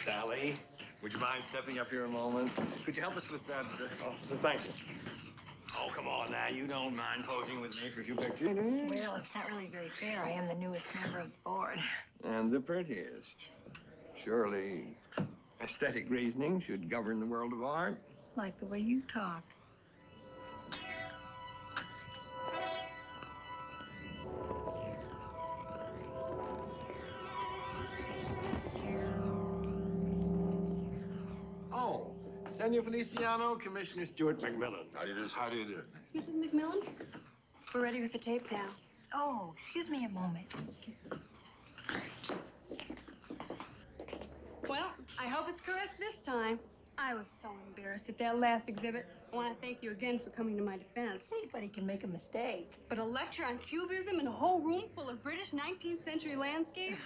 Sally, would you mind stepping up here a moment? Could you help us with that? Thanks. Oh, come on now. You don't mind posing with me for a few pictures? Well, it's not really very fair. I am the newest member of the board. And the prettiest. Surely aesthetic reasoning should govern the world of art. Like the way you talk. Oh, Senor Feliciano, Commissioner Stuart McMILLAN. How do you do? How do you do? Mrs. McMillan, we're ready with the tape now. Oh, excuse me a moment. Well, I hope it's correct this time. I was so embarrassed at that last exhibit. I want to thank you again for coming to my defense. Anybody can make a mistake. But a lecture on Cubism in a whole room full of British 19th century landscapes?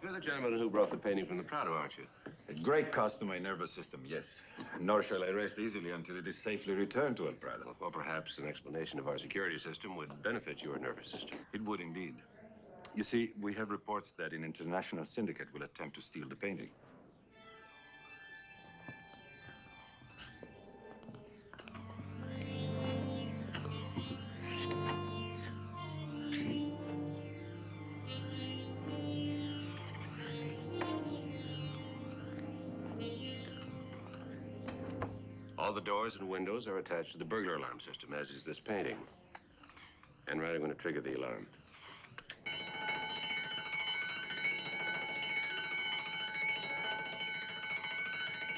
You're the gentleman who brought the painting from the Prado, aren't you? A great cost to my nervous system, yes. Nor shall I rest easily until it is safely returned to El Prado. Well, perhaps an explanation of our security system would benefit your nervous system. It would indeed. You see, we have reports that an international syndicate will attempt to steal the painting. All the doors and windows are attached to the burglar alarm system, as is this painting. And right, I'm going to trigger the alarm.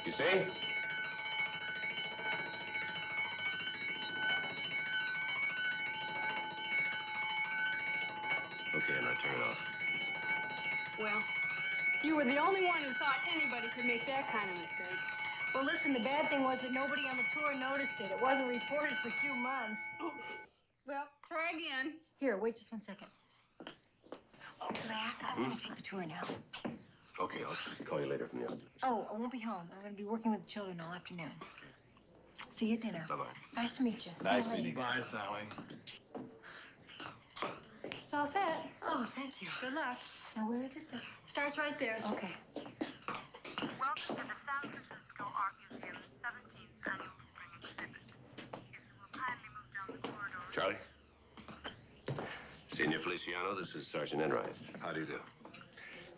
You see? Okay, now turn it off. Well, you were the only one who thought anybody could make that kind of mistake. Well, listen, the bad thing was that nobody on the tour noticed it. It wasn't reported for 2 months. Oh. Well, try again. Here, wait just 1 second. Oh, Mac, I'm going to take the tour now. Okay, I'll call you later from the office. Oh, I won't be home. I'm going to be working with the children all afternoon. See you at dinner. Bye-bye. Nice to meet you. Nice See you meeting later. you. Bye, Sally. It's all set. Oh, thank you. Good luck. Now, where is it? Starts right there. Okay. Welcome to the San Francisco Art Museum's 17th annual spring exhibit. If you will kindly move down the corridor. Charlie? Senor Feliciano, this is Sergeant Enright. How do you do?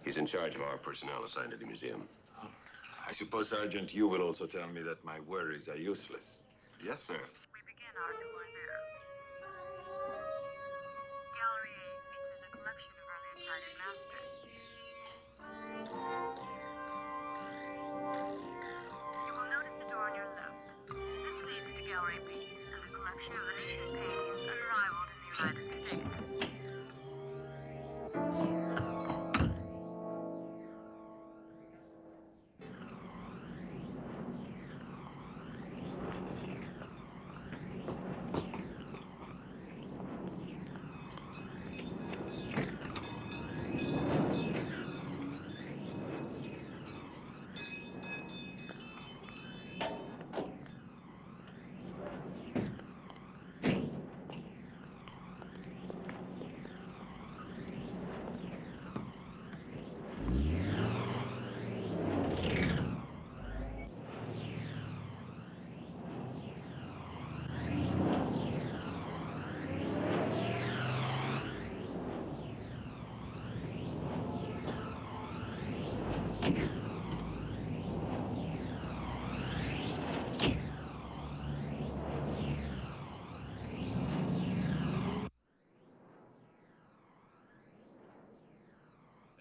He's in charge of our personnel assigned to the museum. I suppose, Sergeant, you will also tell me that my worries are useless. Yes, sir. We begin our tour there. Gallery A features a collection of early Italian masters. You will notice the door on your left. This leads to Gallery B and a collection of Venetian paintings unrivaled in the United States.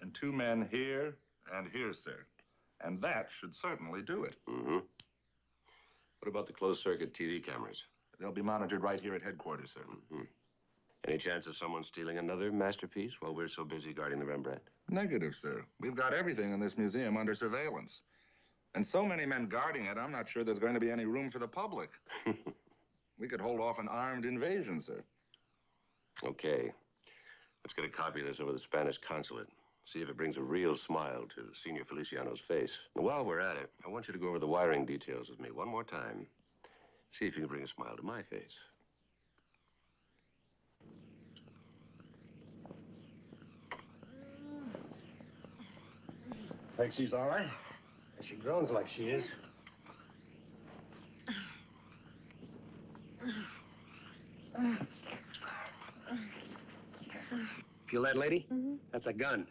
And 2 men here and here, sir. And that should certainly do it. Mm-hmm. What about the closed-circuit TV cameras? They'll be monitored right here at headquarters, sir. Mm-hmm. Any chance of someone stealing another masterpiece while we're so busy guarding the Rembrandt? Negative, sir. We've got everything in this museum under surveillance. And so many men guarding it, I'm not sure there's going to be any room for the public. We could hold off an armed invasion, sir. Okay. Let's get a copy of this over the Spanish consulate. See if it brings a real smile to Senor Feliciano's face. And while we're at it, I want you to go over the wiring details with me one more time. See if you can bring a smile to my face. Think she's all right? She groans like she is. Feel that, lady? Mm-hmm. That's a gun.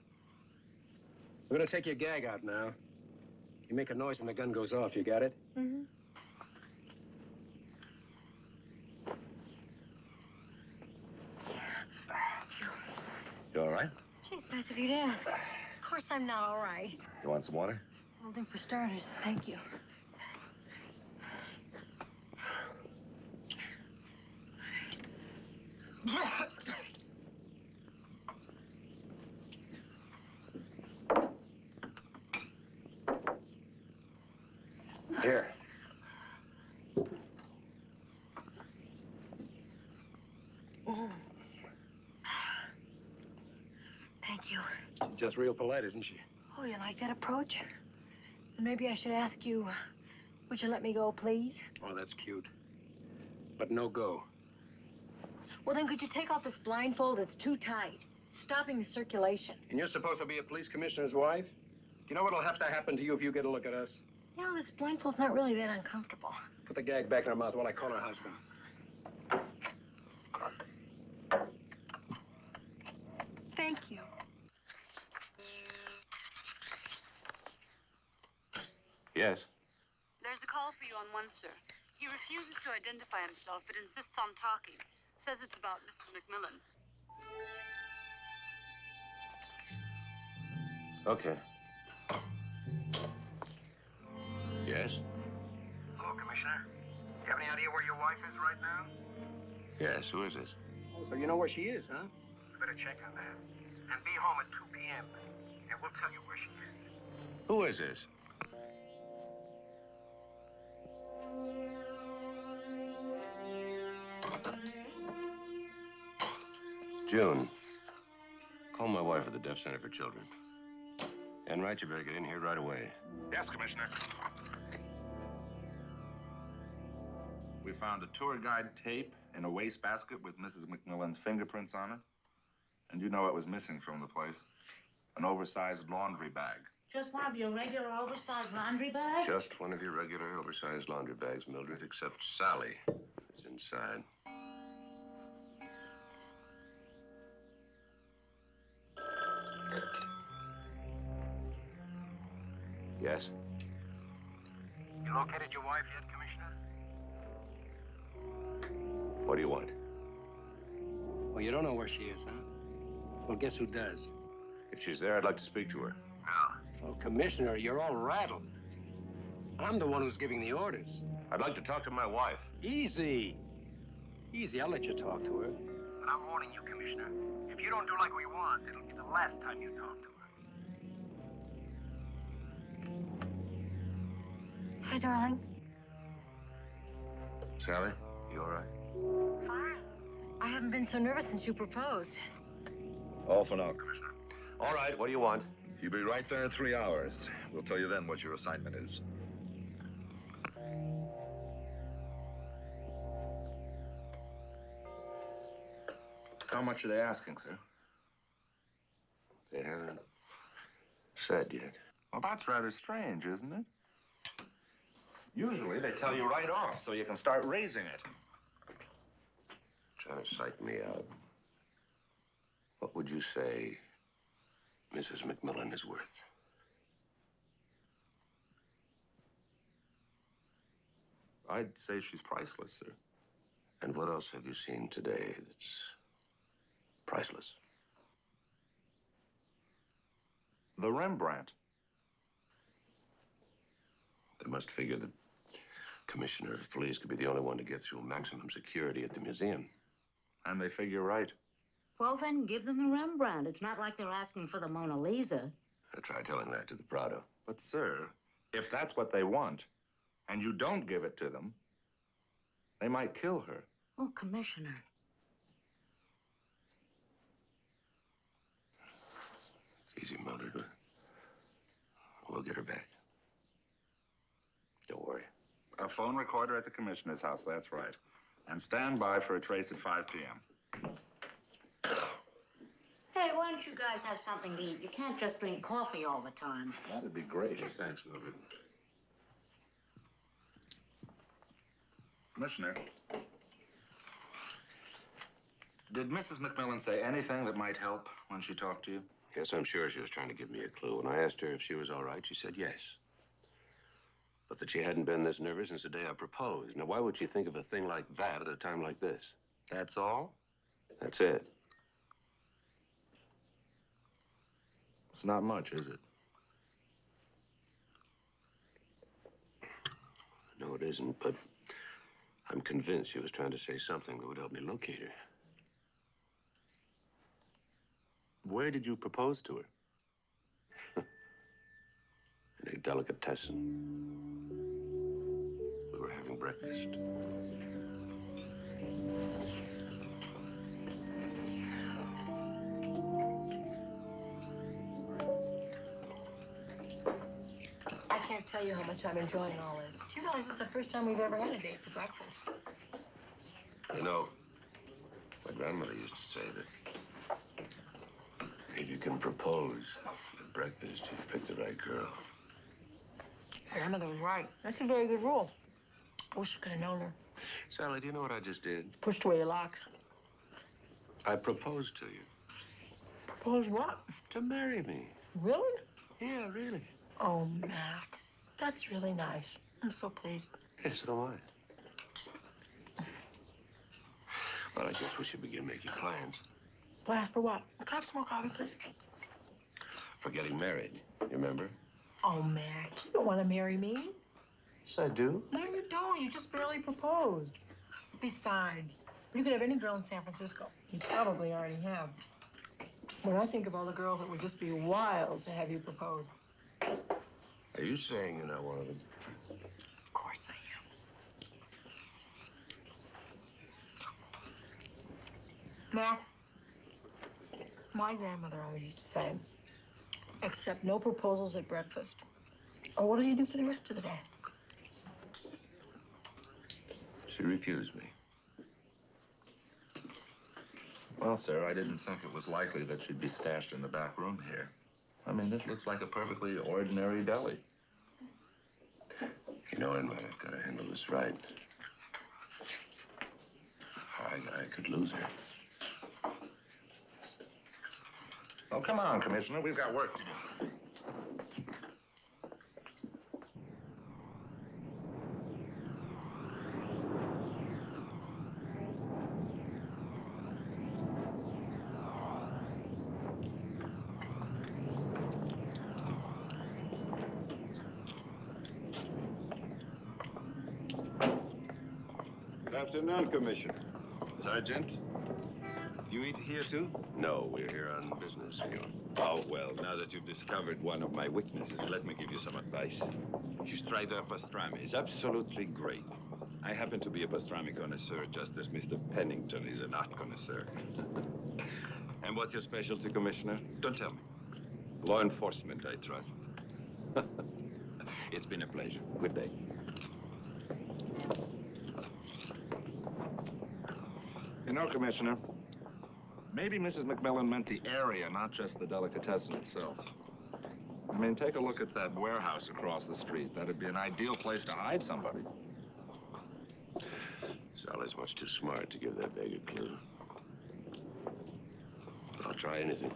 We're gonna take your gag out now. You make a noise and the gun goes off. You got it? Mm-hmm. You all right? Gee, it's nice of you to ask. Of course I'm not all right. You want some water? Holding for starters. Thank you. Here. Thank you. She's just real polite, isn't she? Oh, you like that approach? Then maybe I should ask you, would you let me go, please? Oh, that's cute. But no go. Well, then could you take off this blindfold? It's too tight. It's stopping the circulation. And you're supposed to be a police commissioner's wife? Do you know what'll have to happen to you if you get a look at us? You know, this blindfold's not really that uncomfortable. Put the gag back in her mouth while I call her husband. Thank you. Yes? There's a call for you on one, sir. He refuses to identify himself, but insists on talking. Says it's about Mrs. McMillan. Okay. Yes? Hello, Commissioner. You have any idea where your wife is right now? Yes, who is this? Oh, so you know where she is, huh? You better check on that. And be home at 2 p.m. And we'll tell you where she is. Who is this? June, call my wife at the Deaf Center for Children. And Wright, you better get in here right away. Yes, Commissioner. We found a tour guide tape in a wastebasket with Mrs. McMillan's fingerprints on it. And you know what was missing from the place? An oversized laundry bag. Just one of your regular oversized laundry bags? Just one of your regular oversized laundry bags, Mildred, except Sally is inside. Yes? You located your wife yet, Commissioner? What do you want? Well, you don't know where she is, huh? Well, guess who does? If she's there, I'd like to speak to her. Oh, Commissioner, you're all rattled. I'm the one who's giving the orders. I'd like to talk to my wife. Easy. Easy, I'll let you talk to her. But I'm warning you, Commissioner. If you don't do like we want, it'll be the last time you talk to her. Hi, darling. Sally, you all right? Fine. I haven't been so nervous since you proposed. All for now, Commissioner. All right, what do you want? You'll be right there in 3 hours. We'll tell you then what your assignment is. How much are they asking, sir? They haven't said yet. Well, that's rather strange, isn't it? Usually they tell you right off so you can start raising it. Trying to psych me out. What would you say Mrs. McMillan is worth? I'd say she's priceless, sir. And what else have you seen today that's priceless? The Rembrandt. They must figure the commissioner of police could be the only one to get through maximum security at the museum. And they figure right. Well, then give them the Rembrandt. It's not like they're asking for the Mona Lisa. I tried telling that to the Prado. But, sir, if that's what they want, and you don't give it to them, they might kill her. Oh, Commissioner. It's easy, Mildred. We'll get her back. Don't worry. A phone recorder at the commissioner's house, that's right. And stand by for a trace at 5 p.m. Hey, why don't you guys have something to eat? You can't just drink coffee all the time. That'd be great. Thanks, Mildred. Commissioner, did Mrs. McMillan say anything that might help when she talked to you? Yes, I'm sure she was trying to give me a clue. When I asked her if she was all right, she said yes. But that she hadn't been this nervous since the day I proposed. Now, why would she think of a thing like that at a time like this? That's all? That's it. It's not much, is it? No, it isn't, but I'm convinced she was trying to say something that would help me locate her. Where did you propose to her? In a delicatessen. We were having breakfast. I can't tell you how much I'm enjoying all this. Do you realize this is the first time we've ever had a date for breakfast? You know, my grandmother used to say that if you can propose at breakfast, you've picked the right girl. Grandmother was right. That's a very good rule. I wish I could have known her. Sally, do you know what I just did? Pushed away your locks. I proposed to you. Propose what? To marry me. Really? Yeah, really. Oh, Mac. That's really nice. I'm so pleased. Yes, so am I. Well, I guess we should begin making plans. Plans for what? Can I have some more coffee, please? For getting married, you remember? Oh, Mac, you don't want to marry me. Yes, I do. No, you don't. You just barely proposed. Besides, you could have any girl in San Francisco. You probably already have. When I think of all the girls, it would just be wild to have you propose. Are you saying you're not one of them? Of course I am. Mac, my grandmother always used to say, accept no proposals at breakfast. Or what do you do for the rest of the day? She refused me. Well, sir, I didn't think it was likely that she'd be stashed in the back room here. I mean, this looks like a perfectly ordinary deli. You know, Edmund, I've got to handle this right. I could lose her. Oh, come on, Commissioner. We've got work to do. Good afternoon, Commissioner. Sergeant, you eat here too? No, we're here on business, senor. Oh, well, now that you've discovered one of my weaknesses, let me give you some advice. You try the pastrami. It's absolutely great. I happen to be a pastrami connoisseur, just as Mr. Pennington is an art connoisseur. And what's your specialty, Commissioner? Don't tell me. Law enforcement, I trust. It's been a pleasure. Good day. You know, Commissioner, maybe Mrs. McMillan meant the area, not just the delicatessen itself. I mean, take a look at that warehouse across the street. That'd be an ideal place to hide somebody. Sally's much too smart to give that vague a clue. But I'll try anything.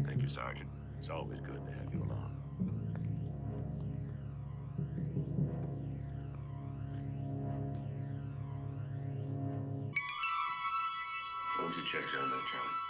Thank you, Sergeant. It's always good to have you along. Why don't you check on that, Charlie?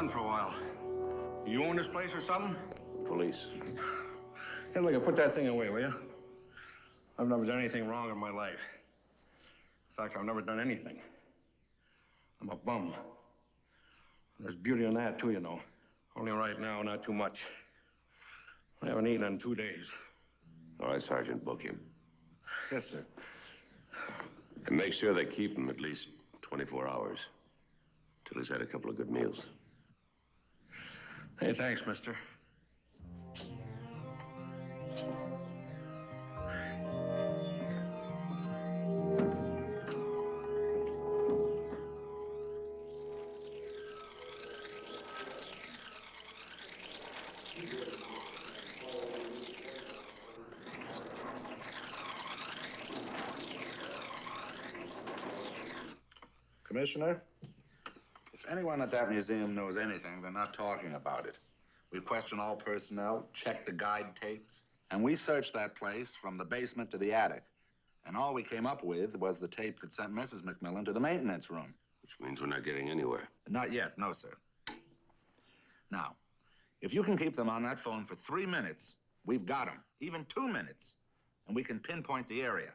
done for a while. You own this place or something? Police. Hey, look, put that thing away, will you? I've never done anything wrong in my life. In fact, I've never done anything. I'm a bum. There's beauty in that, too, you know. Only right now, not too much. I haven't eaten in 2 days. All right, Sergeant, book him. Yes, sir. And make sure they keep him at least 24 hours. Till he's had a couple of good meals. Hey, thanks, mister. Commissioner, if anyone at that museum knows anything, they're not talking about it. We questioned all personnel, checked the guide tapes, and we searched that place from the basement to the attic. And all we came up with was the tape that sent Mrs. McMillan to the maintenance room. Which means we're not getting anywhere. Not yet, no, sir. Now, if you can keep them on that phone for 3 minutes, we've got them. Even 2 minutes. And we can pinpoint the area.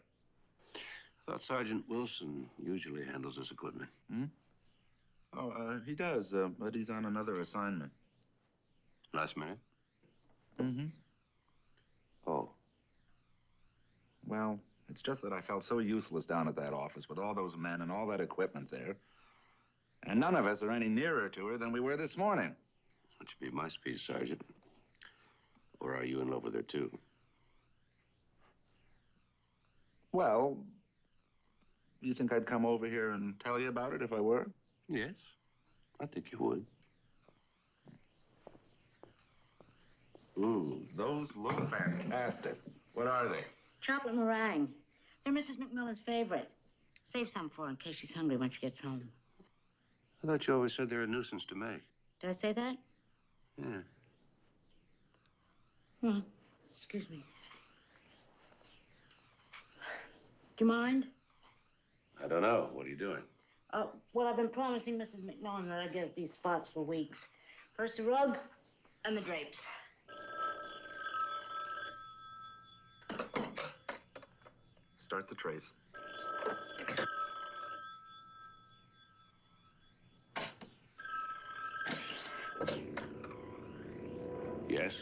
I thought Sergeant Wilson usually handles this equipment. Oh, he does, but he's on another assignment. Last minute? Mm-hmm. Oh. Well, it's just that I felt so useless down at that office with all those men and all that equipment there. And none of us are any nearer to her than we were this morning. That should be my speech, Sergeant. Or are you in love with her, too? Well, you think I'd come over here and tell you about it if I were? Yes. I think you would. Ooh, those look fantastic. What are they? Chocolate meringue. They're Mrs. McMillan's favorite. Save some for her in case she's hungry when she gets home. I thought you always said they're a nuisance to make. Did I say that? Yeah. Well, excuse me. Do you mind? I don't know. What are you doing? Well, I've been promising Mrs. McMillan that I'd get these spots for weeks. First the rug, and the drapes. Start the trace. Yes?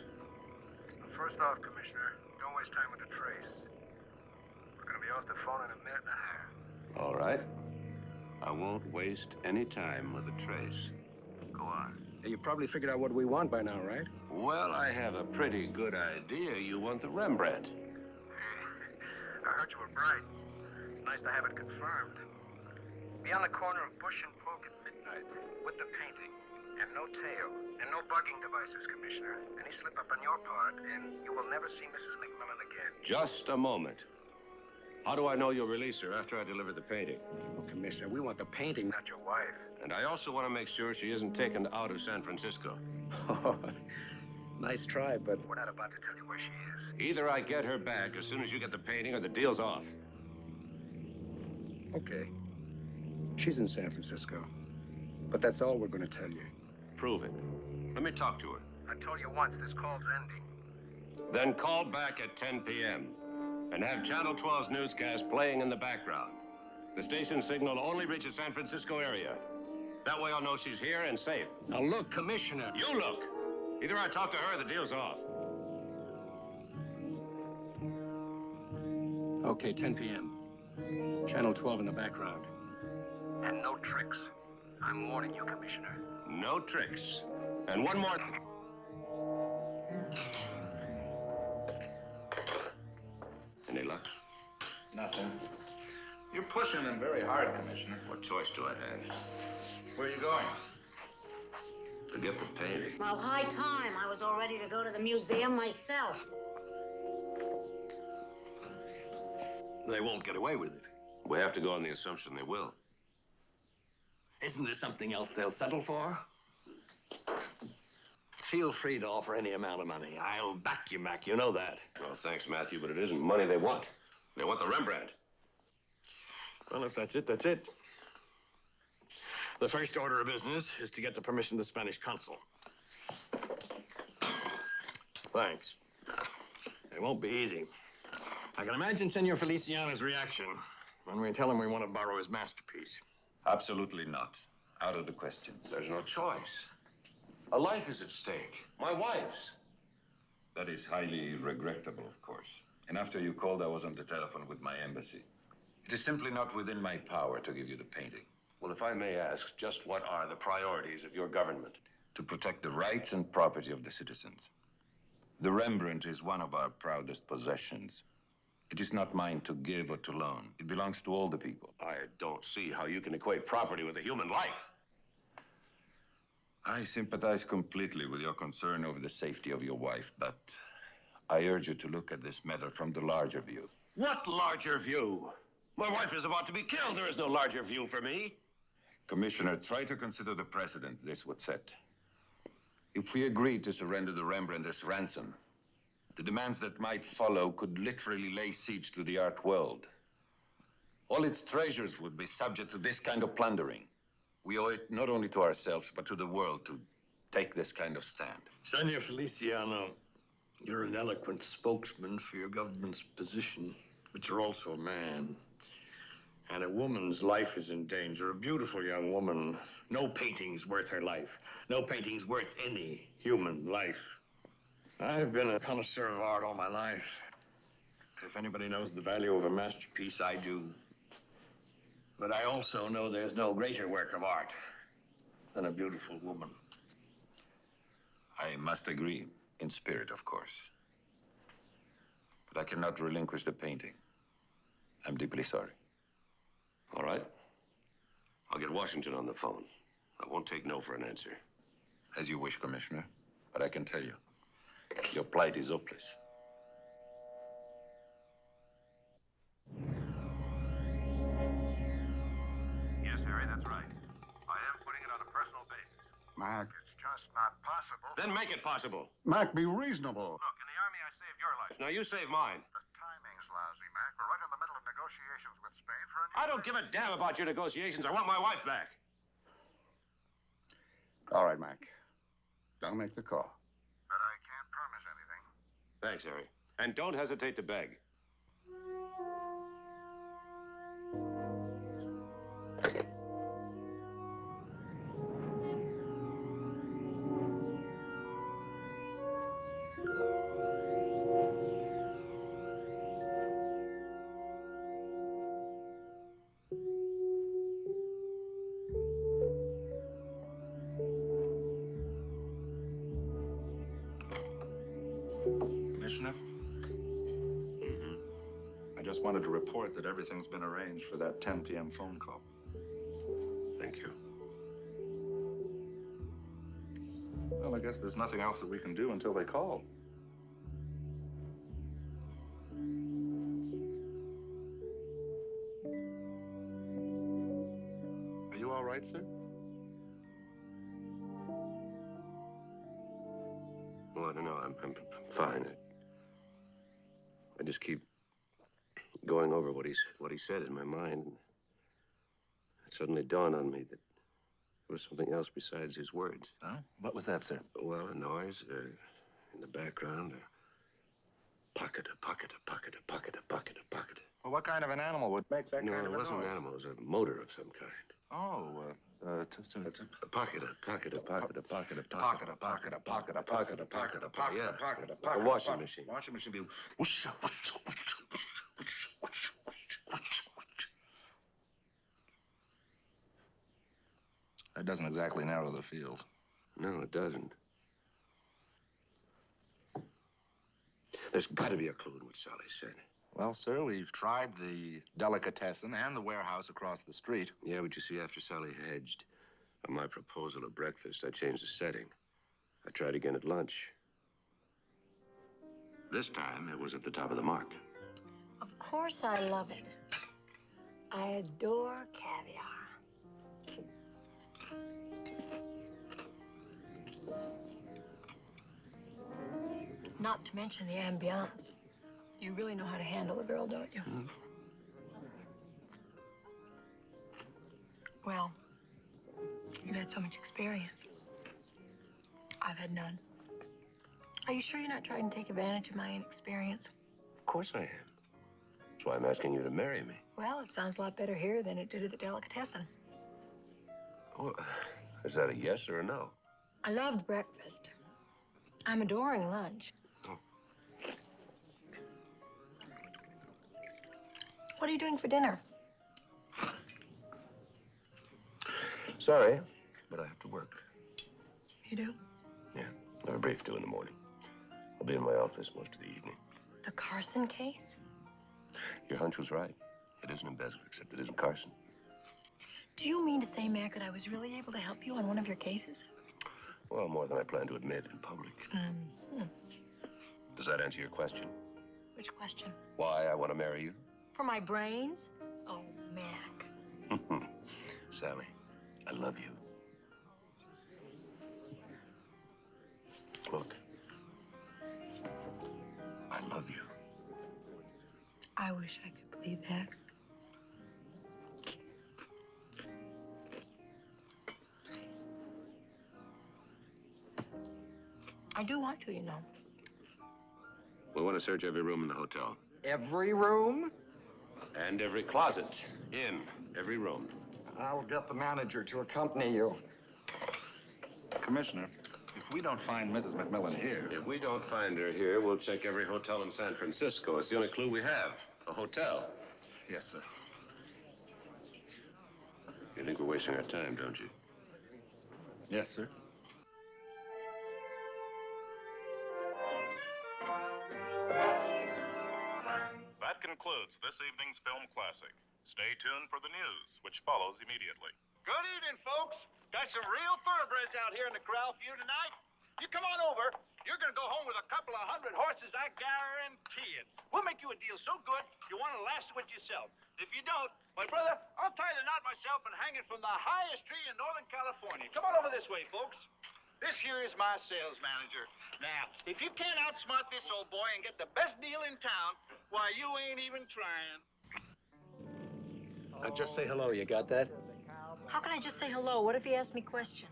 First off, Commissioner, don't waste time with the trace. We're gonna be off the phone in a minute and a half. All right. I won't waste any time with a trace. Go on. Hey, you probably figured out what we want by now, right? Well, I have a pretty good idea. You want the Rembrandt. I heard you were bright. It's nice to have it confirmed. Be on the corner of Bush and Polk at midnight with the painting. And no tail. And no bugging devices, Commissioner. Any slip up on your part, and you will never see Mrs. McMillan again. Just a moment. How do I know you'll release her after I deliver the painting? Well, Commissioner, we want the painting, not your wife. And I also want to make sure she isn't taken out of San Francisco. Oh, nice try, but we're not about to tell you where she is. Either I get her back as soon as you get the painting or the deal's off. Okay. She's in San Francisco. But that's all we're going to tell you. Prove it. Let me talk to her. I told you once, this call's ending. Then call back at 10 p.m. and have Channel 12's newscast playing in the background. The station signal only reaches San Francisco area. That way I'll know she's here and safe. Now look, Commissioner. You look. Either I talk to her or the deal's off. Okay, 10 p.m. Channel 12 in the background. And no tricks. I'm warning you, Commissioner. No tricks. And one more. Any luck? Nothing. You're pushing them very hard, Commissioner. What choice do I have? Where are you going? To get the painting. Well, high time. I was all ready to go to the museum myself. They won't get away with it. We have to go on the assumption they will. Isn't there something else they'll settle for? Feel free to offer any amount of money. I'll back you, Mac. You know that. Well, thanks, Matthew, but it isn't money they want. They want the Rembrandt. Well, if that's it, that's it. The first order of business is to get the permission of the Spanish consul. Thanks. It won't be easy. I can imagine Senor Feliciano's reaction when we tell him we want to borrow his masterpiece. Absolutely not. Out of the question. There's no choice. A life is at stake. My wife's. That is highly regrettable, of course. And after you called, I was on the telephone with my embassy. It is simply not within my power to give you the painting. Well, if I may ask, just what are the priorities of your government? To protect the rights and property of the citizens. The Rembrandt is one of our proudest possessions. It is not mine to give or to loan. It belongs to all the people. I don't see how you can equate property with a human life. I sympathize completely with your concern over the safety of your wife, but I urge you to look at this matter from the larger view. What larger view? My wife is about to be killed. There is no larger view for me. Commissioner, try to consider the precedent this would set. If we agreed to surrender the Rembrandt as ransom, the demands that might follow could literally lay siege to the art world. All its treasures would be subject to this kind of plundering. We owe it not only to ourselves, but to the world to take this kind of stand. Senor Feliciano, you're an eloquent spokesman for your government's position, but you're also a man. And a woman's life is in danger. A beautiful young woman. No painting's worth her life. No painting's worth any human life. I've been a connoisseur of art all my life. If anybody knows the value of a masterpiece, I do. But I also know there's no greater work of art than a beautiful woman. I must agree, in spirit, of course. But I cannot relinquish the painting. I'm deeply sorry. All right. I'll get Washington on the phone. I won't take no for an answer. As you wish, Commissioner. But I can tell you, your plight is hopeless. Yes, Harry, that's right. I am putting it on a personal basis. Mac. It's just not possible. Then make it possible. Mac, be reasonable. Look, in the Army, I saved your life. Now you save mine. The timing's lousy, Mac. We're right in the middle of negotiations with Spain for a new... I don't give a damn about your negotiations. I want my wife back. All right, Mac. I'll make the call. But I can't promise anything. Thanks, Harry. And don't hesitate to beg. Commissioner? I just wanted to report that everything's been arranged for that 10 p.m. phone call. Thank you. Well, I guess there's nothing else that we can do until they call. Are you all right, sir? Well, I don't know. I'm fine. I just keep going over what he said in my mind. It suddenly dawned on me that there was something else besides his words. Oh? What was that, sir? Well, a noise in the background. A pocket, a pocket, a pocket, a pocket, a pocket, a pocket. Well, what kind of an animal would make that No, kind of it a wasn't noise? an animal. It was a motor of some kind. Oh, A pocket, a pocket, a pocket, a pocket, a pocket, pocket, a pocket, a pocket, a a pocket, pocket, a pocket, a pocket, a yeah. pocket, a pocket, A washing machine. Washing machine be whoosh, whoosh, whoosh, whoosh, whoosh, whoosh, whoosh. That doesn't exactly narrow the field. No, it doesn't. There's got to be a clue in what Sally said. Well, sir, we've tried the delicatessen and the warehouse across the street. Yeah, but you see, after Sally hedged on my proposal at breakfast, I changed the setting. I tried again at lunch. This time, it was at the top of the mark. Of course I love it. I adore caviar. Not to mention the ambiance. You really know how to handle a girl, don't you? Mm. Well, You've had so much experience. I've had none. Are you sure you're not trying to take advantage of my inexperience? Of course I am. That's why I'm asking you to marry me. Well, it sounds a lot better here than it did at the delicatessen. Oh, is that a yes or a no? I loved breakfast. I'm adoring lunch. Oh. What are you doing for dinner? Sorry, but I have to work. You do? Yeah, I have a brief due in the morning. I'll be in my office most of the evening. The Carson case? Your hunch was right. It is an embezzler, except it isn't Carson. Do you mean to say, Mac, that I was really able to help you on one of your cases? Well, more than I plan to admit in public. Does that answer your question? Which question? Why I want to marry you? For my brains? Oh, Mac. Sally, I love you. Look, I love you. I wish I could believe that. I do want to, you know. We want to search every room in the hotel. Every room? And every closet. In every room. I'll get the manager to accompany you. Commissioner, if we don't find Mrs. McMillan here... If we don't find her here, we'll check every hotel in San Francisco. It's the only clue we have. A hotel. Yes, sir. You think we're wasting our time, don't you? Yes, sir. That concludes this evening's Film Classic. Stay tuned for the news, which follows immediately. Good evening, folks. Got some real thoroughbreds out here in the corral for you tonight. You come on over. You're going to go home with a couple of 100 horses, I guarantee it. We'll make you a deal so good, you want to last with yourself. If you don't, my brother, I'll tie the knot myself and hang it from the highest tree in Northern California. Come on over this way, folks. This here is my sales manager. Now, if you can't outsmart this old boy and get the best deal in town, why, you ain't even trying. Just say hello, you got that? How can I just say hello? What if he asked me questions?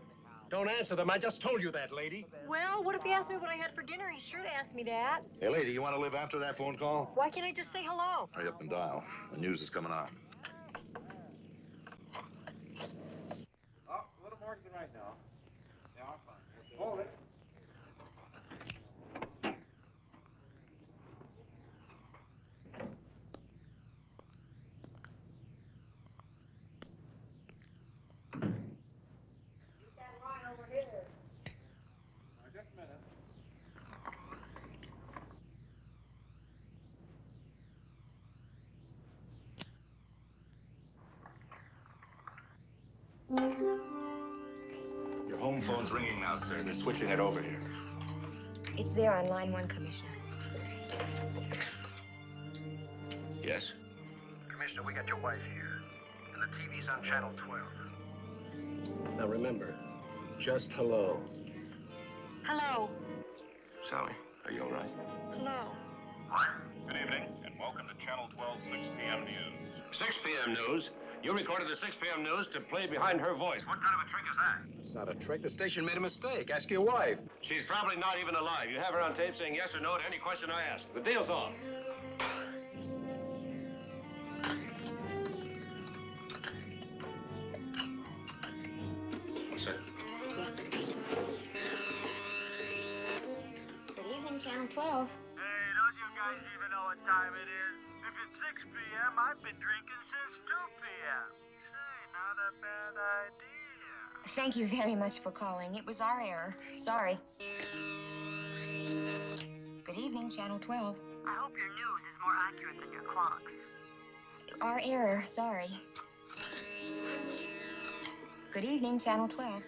Don't answer them, I just told you that, lady. Well, what if he asked me what I had for dinner? He's sure to ask me that. Hey, lady, you want to live after that phone call? Why can't I just say hello? Hurry up and dial. The news is coming on. Oh, a little more to the right now. Yeah, I'm fine. Hold it. Your home phone's ringing now, sir. They're switching it over here. It's there on line 1, Commissioner. Yes? Commissioner, we got your wife here. And the TV's on channel 12. Now remember, just hello. Hello. Sally, are you all right? Hello. What? Good evening, and welcome to Channel 12 6 p.m. News. 6 p.m. news? You recorded the 6 p.m. news to play behind her voice. What kind of a trick is that? It's not a trick. The station made a mistake. Ask your wife. She's probably not even alive. You have her on tape saying yes or no to any question I ask. The deal's off. What's that? Yes, sir. Good evening, Channel 12. Hey, don't you guys even know what time it is? If it's 6 p.m., I've been drinking since 2 p.m. Say, not a bad idea. Thank you very much for calling. It was our error. Sorry. Good evening, Channel 12. I hope your news is more accurate than your clocks. Our error. Sorry. Good evening, Channel 12.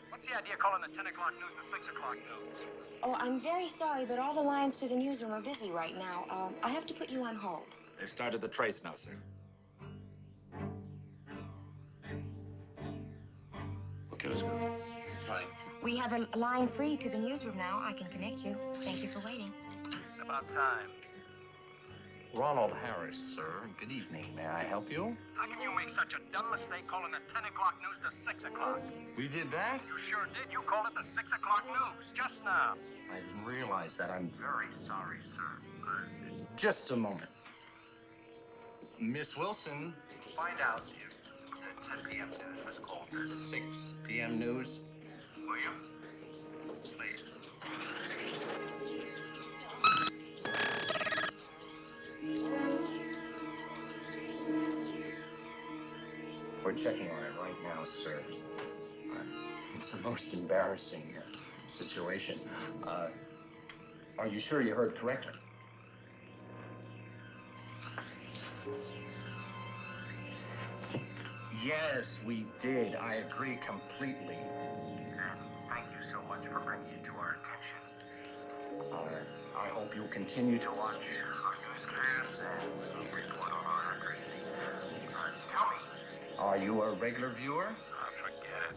What's the idea of calling the 10 o'clock news the 6 o'clock news? Oh, I'm very sorry, but all the lines to the newsroom are busy right now. I have to put you on hold. They've started the trace now, sir. Okay, let's go. Fine. We have a line free to the newsroom now. I can connect you. Thank you for waiting. It's about time. Ronald Harris, sir. Good evening. May I help you? How can you make such a dumb mistake calling the 10 o'clock news the 6 o'clock? We did that? You sure did. You called it the 6 o'clock news just now. I didn't realize that. I'm very sorry, sir. Just a moment. Miss Wilson, find out if the 10 p.m. news was called the 6 p.m. news. Will you? Please. We're checking on it right now, sir. It's the most embarrassing situation. Are you sure you heard correctly? Yes, we did. I agree completely. And thank you so much for bringing it to our attention. I hope you'll continue to watch our newscasts and report on our accuracy. Tell me, are you a regular viewer? Forget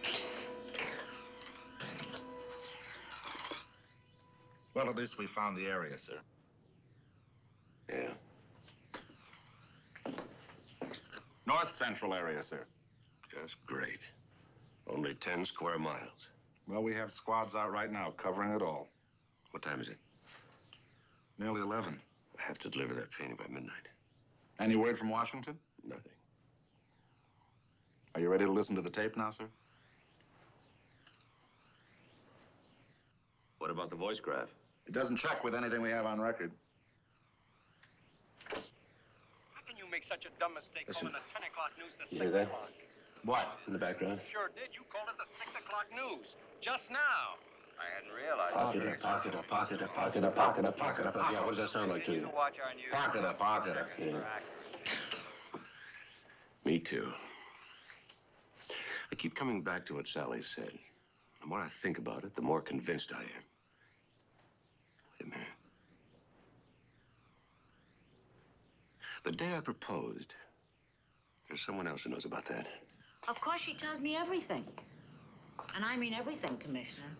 it. Well, at least we found the area, sir. Yeah. North Central area, sir. Just great. Only 10 square miles. Well, we have squads out right now covering it all. What time is it? Nearly 11. I have to deliver that painting by midnight. Any word from Washington? Nothing. Are you ready to listen to the tape now, sir? What about the voice graph? It doesn't check with anything we have on record. How can you make such a dumb mistake calling the 10 o'clock news the You 6 hear that? o'clock? What? In the background? Sure did. You called it the 6 o'clock news just now. I hadn't realized. Pocket up, pocket up, pocket up, pocket up, pocket up, pocket up. Yeah, what does that sound like to you? Watch our news. Pocket up, pocket up. Yeah. Me too. I keep coming back to what Sally said. The more I think about it, the more convinced I am. Wait a minute. The day I proposed, there's someone else who knows about that. Of course, she tells me everything. And I mean everything, Commissioner.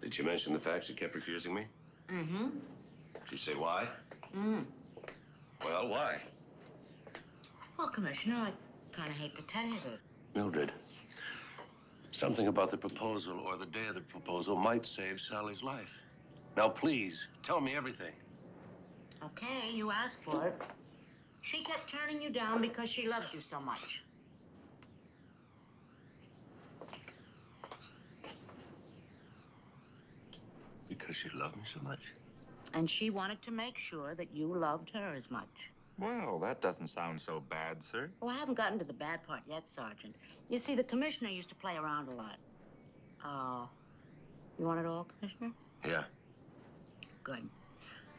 Did she mention the fact she kept refusing me? Mm-hmm. Did she say why? Well, why? Well, Commissioner, I kind of hate to tell you that. Mildred, something about the proposal or the day of the proposal might save Sally's life. Now, please, tell me everything. Okay, you asked for it. She kept turning you down because she loves you so much. Because she loved me so much? And she wanted to make sure that you loved her as much. Well, that doesn't sound so bad, sir. Oh, I haven't gotten to the bad part yet, Sergeant. You see, the Commissioner used to play around a lot. You want it all, Commissioner? Yeah. Good.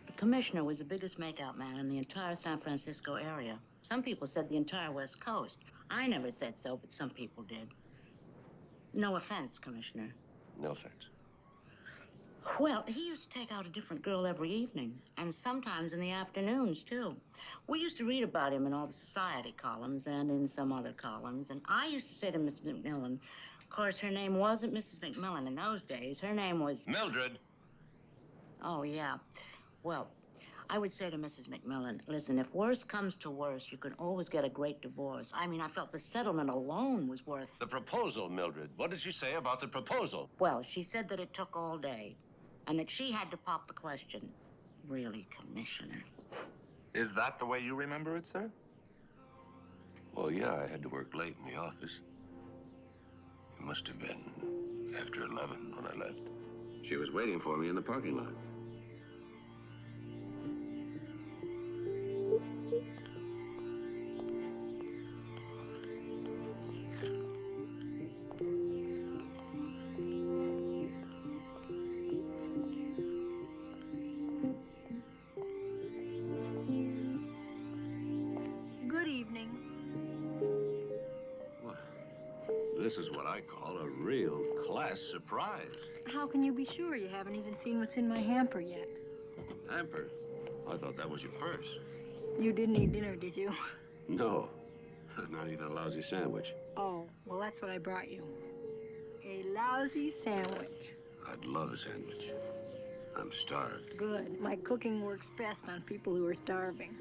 The Commissioner was the biggest makeout man in the entire San Francisco area. Some people said the entire West Coast. I never said so, but some people did. No offense, Commissioner. No offense. Well, he used to take out a different girl every evening, and sometimes in the afternoons, too. We used to read about him in all the society columns and in some other columns, and I used to say to Miss McMillan, of course, her name wasn't Mrs. McMillan in those days. Her name was... Mildred! Oh, yeah. Well, I would say to Mrs. McMillan, listen, if worse comes to worse, you can always get a great divorce. I mean, I felt the settlement alone was worth... The proposal, Mildred. What did she say about the proposal? Well, she said that it took all day, and that she had to pop the question. Really, Commissioner? Is that the way you remember it, sir? Well, yeah, I had to work late in the office. It must have been after 11 when I left. She was waiting for me in the parking lot. Good evening. Well, this is what I call a real class surprise. How can you be sure? You haven't even seen what's in my hamper yet. Hamper? I thought that was your purse. You didn't eat dinner, did you? No, not even a lousy sandwich. Oh, well, that's what I brought you. A lousy sandwich. I'd love a sandwich. I'm starved. Good. My cooking works best on people who are starving.